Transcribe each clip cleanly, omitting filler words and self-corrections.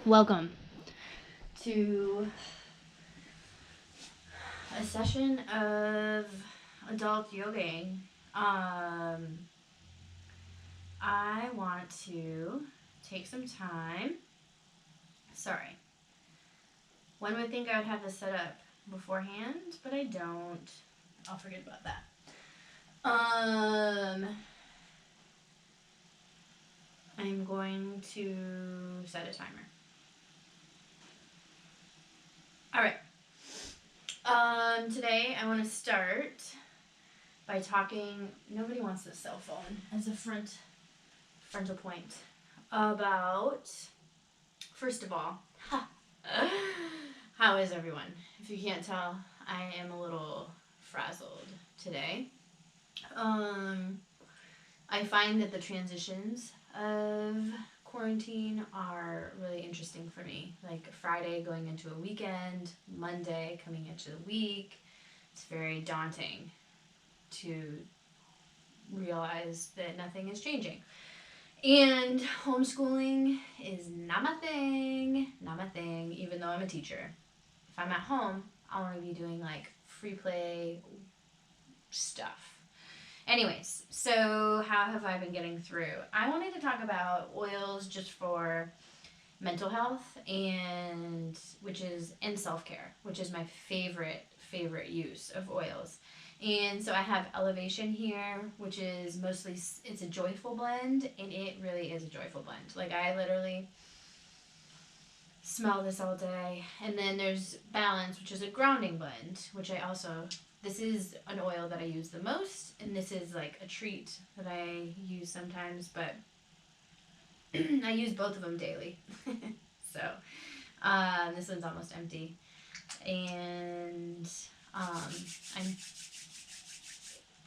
Welcome to a session of adult yogaing. I want to take some time. Sorry. One would think I would have this set up beforehand, but I don't. I'll forget about that. I'm going to set a timer. All right. Today I want to start by talking. Nobody wants this cell phone as a frontal point. About, first of all, how is everyone? If you can't tell, I am a little frazzled today. I find that the transitions of quarantine are really interesting for me. Like Friday going into a weekend, Monday coming into the week. It's very daunting to realize that nothing is changing. And homeschooling is not my thing, even though I'm a teacher. If I'm at home, I want to be doing like free play stuff. Anyways, so how have I been getting through? I wanted to talk about oils just for mental health and self-care, which is my favorite use of oils. And so I have Elevation here, which is mostly, it's a joyful blend, and it really is a joyful blend. Like I literally smell this all day. And then there's Balance, which is a grounding blend, which this is an oil that I use the most, and this is like a treat that I use sometimes, but I use both of them daily. So this one's almost empty. And I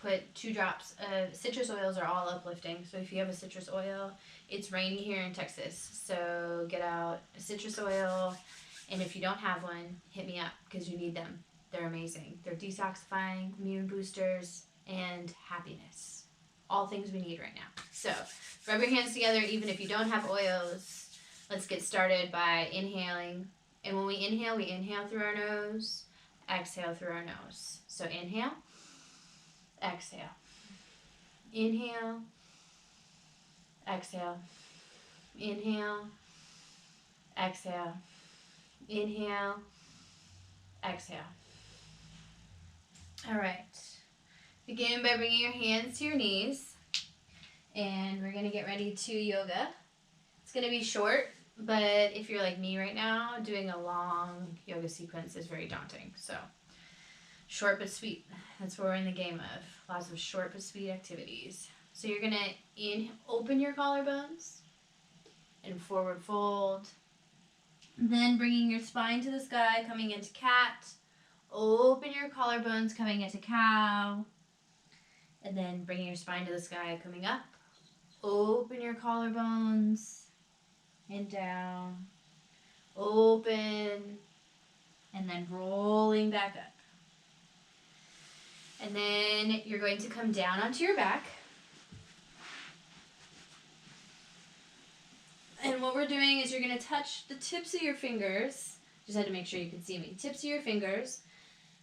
put 2 drops of citrus oils are all uplifting. So if you have a citrus oil, it's rainy here in Texas. So get out a citrus oil. And if you don't have one, hit me up because you need them. They're amazing. They're detoxifying, immune boosters, and happiness. All things we need right now. So rub your hands together even if you don't have oils. Let's get started by inhaling. And when we inhale through our nose, exhale through our nose. So inhale, exhale. Inhale, exhale. Inhale, exhale. Inhale, exhale. All right. Begin by bringing your hands to your knees. And we're going to get ready to yoga. It's going to be short, but if you're like me right now, doing a long yoga sequence is very daunting. So short but sweet. That's what we're in the game of. Lots of short but sweet activities. So you're going to open your collarbones and forward fold. Then bringing your spine to the sky, coming into cat. Open your collarbones, coming into cow. And then bringing your spine to the sky, coming up. Open your collarbones and down. Open. And then rolling back up. And then you're going to come down onto your back. And what we're doing is you're going to touch the tips of your fingers. Just had to make sure you could see me. Tips of your fingers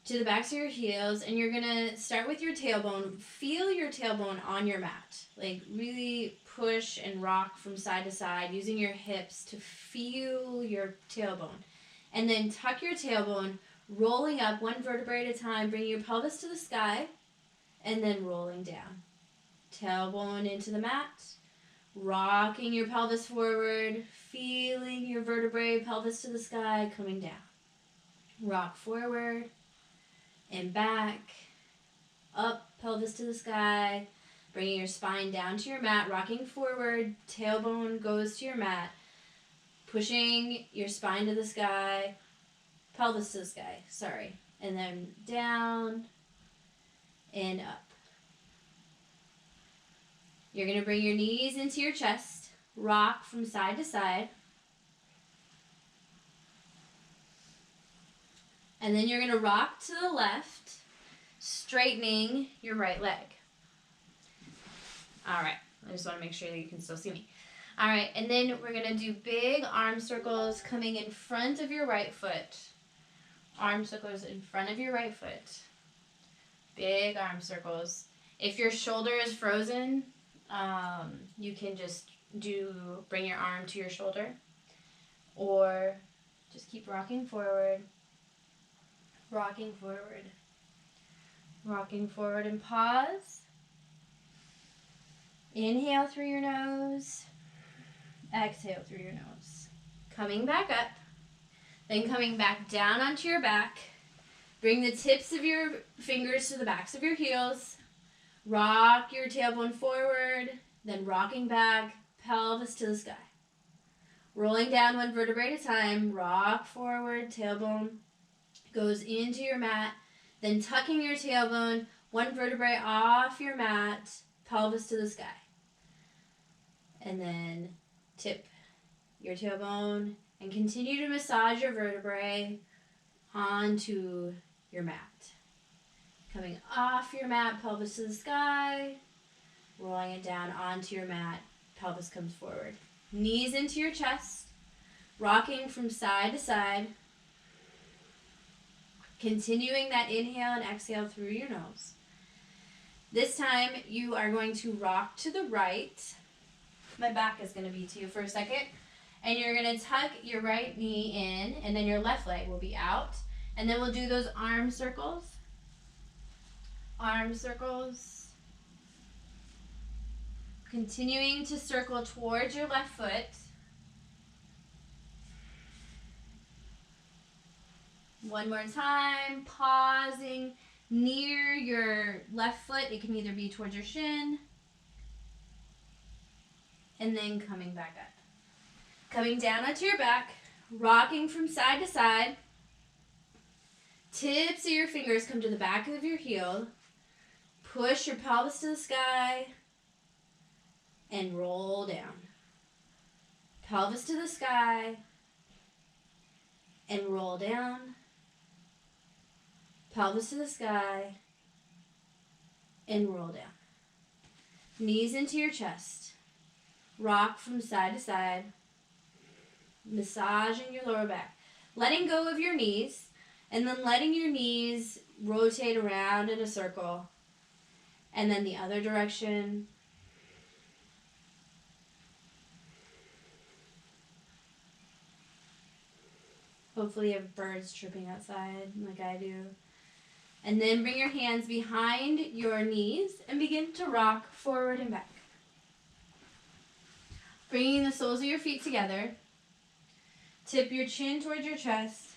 to the backs of your heels. And you're going to start with your tailbone. Feel your tailbone on your mat. Like really push and rock from side to side using your hips to feel your tailbone. And then tuck your tailbone, rolling up 1 vertebrae at a time. Bring your pelvis to the sky. And then rolling down. Tailbone into the mat. Rocking your pelvis forward, feeling your vertebrae, pelvis to the sky, coming down. Rock forward and back, up, pelvis to the sky, bringing your spine down to your mat, rocking forward, tailbone goes to your mat, pushing your spine to the sky, pelvis to the sky, and then down and up. You're going to bring your knees into your chest, rock from side to side. And then you're going to rock to the left, straightening your right leg. All right. I just want to make sure that you can still see me. All right, and then we're going to do big arm circles coming in front of your right foot. Arm circles in front of your right foot. Big arm circles. If your shoulder is frozen, you can just bring your arm to your shoulder, or just keep rocking forward, rocking forward, rocking forward, and pause. Inhale through your nose, exhale through your nose. Coming back up, then coming back down onto your back. Bring the tips of your fingers to the backs of your heels. Rock your tailbone forward, then rocking back, pelvis to the sky. Rolling down one vertebrae at a time, rock forward, tailbone goes into your mat, then tucking your tailbone, one vertebrae off your mat, pelvis to the sky. And then tip your tailbone and continue to massage your vertebrae onto your mat. Coming off your mat, pelvis to the sky, rolling it down onto your mat, pelvis comes forward. Knees into your chest, rocking from side to side. Continuing that inhale and exhale through your nose. This time you are going to rock to the right. My back is going to be to you for a second. And you're going to tuck your right knee in, and then your left leg will be out. And then we'll do those arm circles. Arm circles. Continuing to circle towards your left foot. One more time, pausing near your left foot. It can either be towards your shin, and then coming back up. Coming down onto your back, rocking from side to side. Tips of your fingers come to the back of your heel. Push your pelvis to the sky and roll down. Pelvis to the sky and roll down. Pelvis to the sky and roll down. Knees into your chest. Rock from side to side. Massaging your lower back. Letting go of your knees and then letting your knees rotate around in a circle. And then the other direction. Hopefully you have birds chirping outside like I do. And then bring your hands behind your knees and begin to rock forward and back. Bringing the soles of your feet together. Tip your chin towards your chest.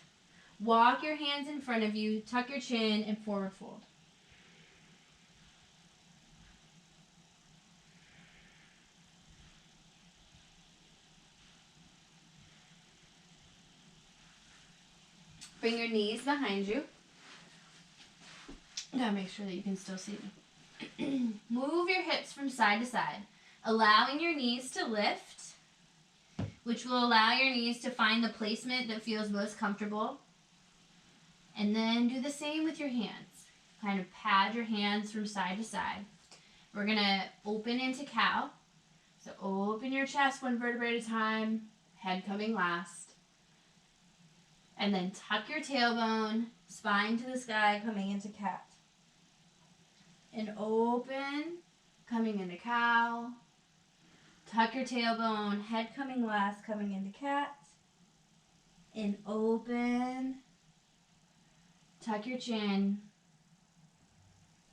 Walk your hands in front of you. Tuck your chin and forward fold. Bring your knees behind you. Gotta make sure that you can still see me. Move your hips from side to side, allowing your knees to lift, which will allow your knees to find the placement that feels most comfortable. And then do the same with your hands. Kind of pad your hands from side to side. We're gonna open into cow. So open your chest one vertebrae at a time, head coming last. And then tuck your tailbone, spine to the sky, coming into cat. And open, coming into cow. Tuck your tailbone, head coming last, coming into cat. And open. Tuck your chin.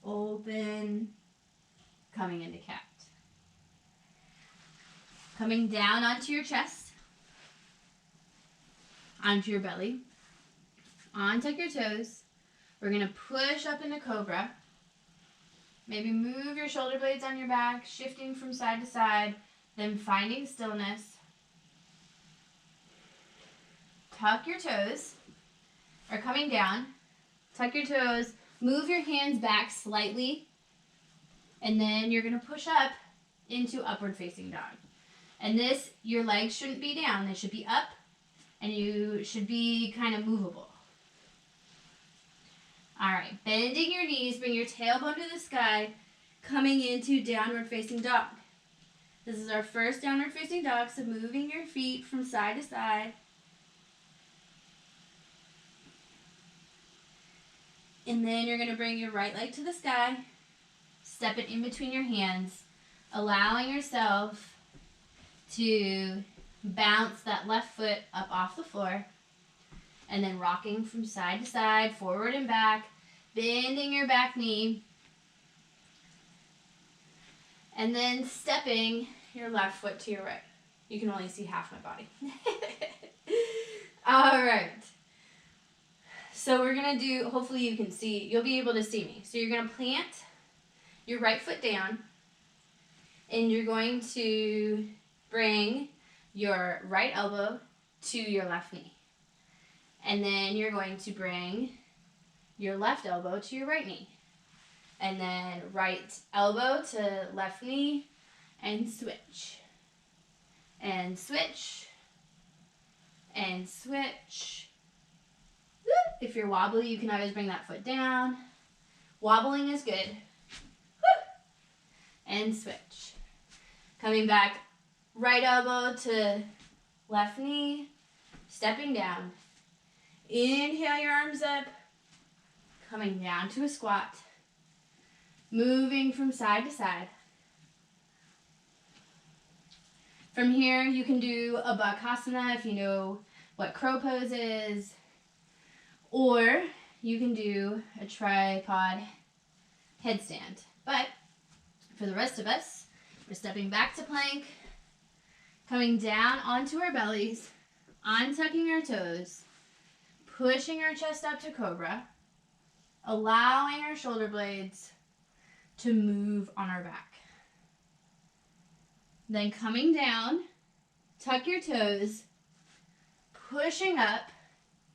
Open, coming into cat. Coming down onto your chest. Onto your belly. Untuck your toes. We're going to push up into cobra. Maybe move your shoulder blades on your back, shifting from side to side, then finding stillness. Tuck your toes, or coming down. Tuck your toes, move your hands back slightly, and then you're going to push up into upward facing dog. And this, your legs shouldn't be down, they should be up, and you should be kind of movable. All right, bending your knees, bring your tailbone to the sky, coming into downward facing dog. This is our first downward facing dog, so moving your feet from side to side. And then you're going to bring your right leg to the sky, step it in between your hands, allowing yourself to bounce that left foot up off the floor, and then rocking from side to side, forward and back, bending your back knee, and then stepping your left foot to your right. You can only see half my body. All right. So we're going to do, hopefully you can see, you'll be able to see me. So you're going to plant your right foot down, and you're going to bring your right elbow to your left knee. And then you're going to bring your left elbow to your right knee. And then right elbow to left knee, and switch. And switch. And switch. If you're wobbly, you can always bring that foot down. Wobbling is good. And switch. Coming back, right elbow to left knee, stepping down. Inhale your arms up, coming down to a squat. Moving from side to side. From here, you can do a Bakasana if you know what crow pose is, or you can do a tripod headstand. But for the rest of us, we're stepping back to plank, coming down onto our bellies, untucking our toes, pushing our chest up to cobra, allowing our shoulder blades to move on our back. Then coming down, tuck your toes, pushing up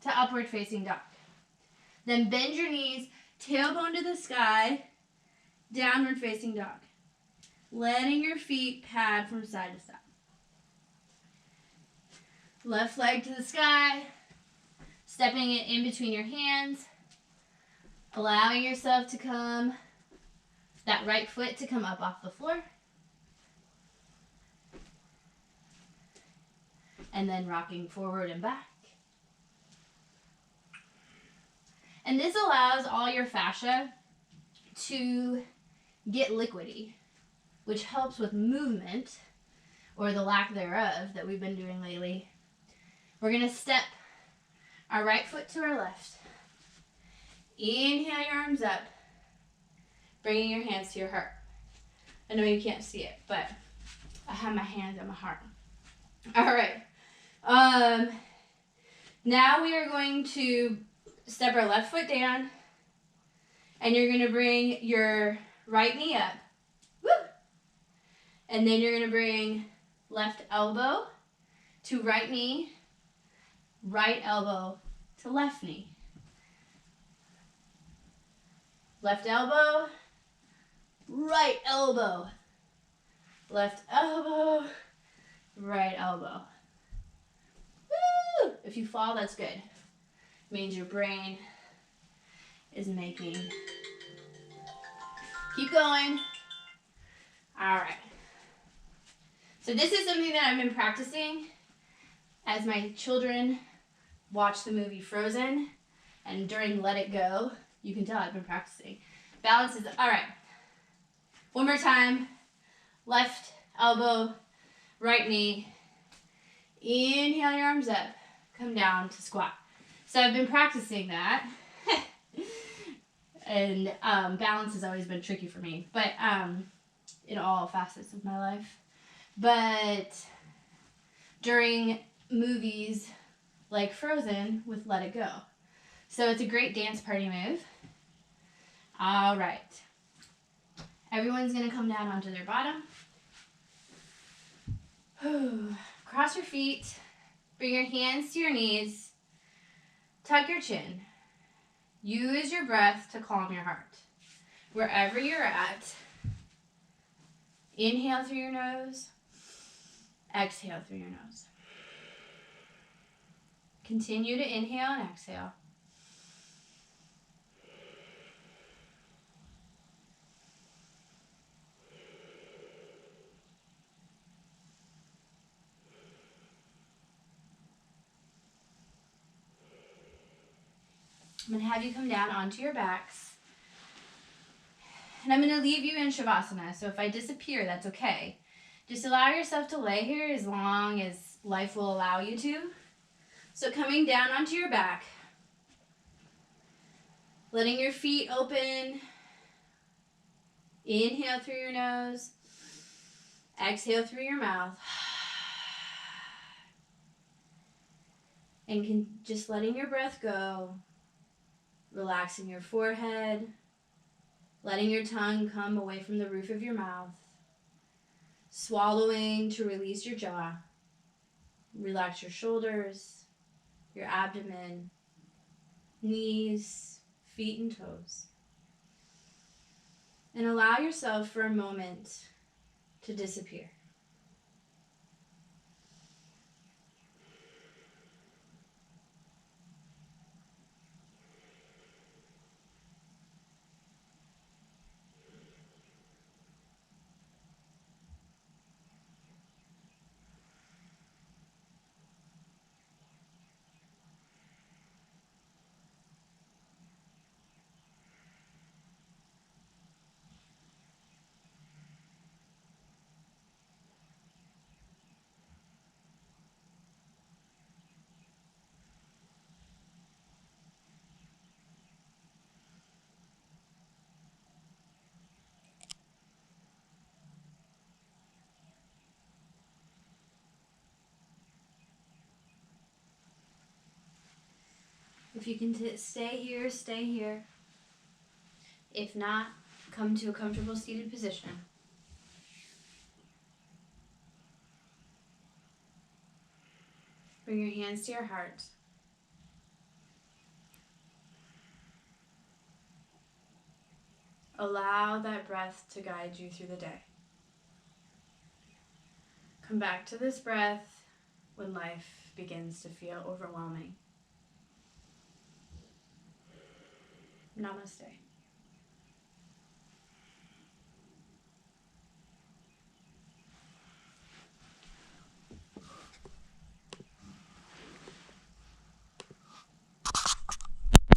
to upward facing dog. Then bend your knees, tailbone to the sky, downward facing dog. Letting your feet pad from side to side. Left leg to the sky, stepping it in between your hands, allowing yourself to come, that right foot to come up off the floor. And then rocking forward and back. And this allows all your fascia to get liquidy, which helps with movement, or the lack thereof that we've been doing lately. We're going to step our right foot to our left. Inhale your arms up, bringing your hands to your heart. I know you can't see it, but I have my hands on my heart. All right. Now we are going to step our left foot down, and you're going to bring your right knee up. Woo! And then you're going to bring left elbow to right knee, right elbow to left knee. Left elbow, right elbow. Left elbow, right elbow. Woo! If you fall, that's good. It means your brain is making. Keep going. All right. So this is something that I've been practicing as my children watch the movie Frozen, and during Let It Go, you can tell I've been practicing. Balance is, all right. One more time. Left elbow, right knee. Inhale your arms up. Come down to squat. So I've been practicing that. And balance has always been tricky for me, but in all facets of my life. But during movies like Frozen with Let It Go. So it's a great dance party move. All right. Everyone's going to come down onto their bottom. Cross your feet. Bring your hands to your knees. Tuck your chin. Use your breath to calm your heart. Wherever you're at, inhale through your nose. Exhale through your nose. Continue to inhale and exhale. I'm going to have you come down onto your backs. And I'm going to leave you in Shavasana. So if I disappear, that's okay. Just allow yourself to lay here as long as life will allow you to. So coming down onto your back. Letting your feet open. Inhale through your nose. Exhale through your mouth. And just letting your breath go. Relaxing your forehead. Letting your tongue come away from the roof of your mouth. Swallowing to release your jaw. Relax your shoulders, your abdomen, knees, feet, and toes. And allow yourself for a moment to disappear. If you can stay here, stay here. If not, come to a comfortable seated position. Bring your hands to your heart. Allow that breath to guide you through the day. Come back to this breath when life begins to feel overwhelming. Namaste.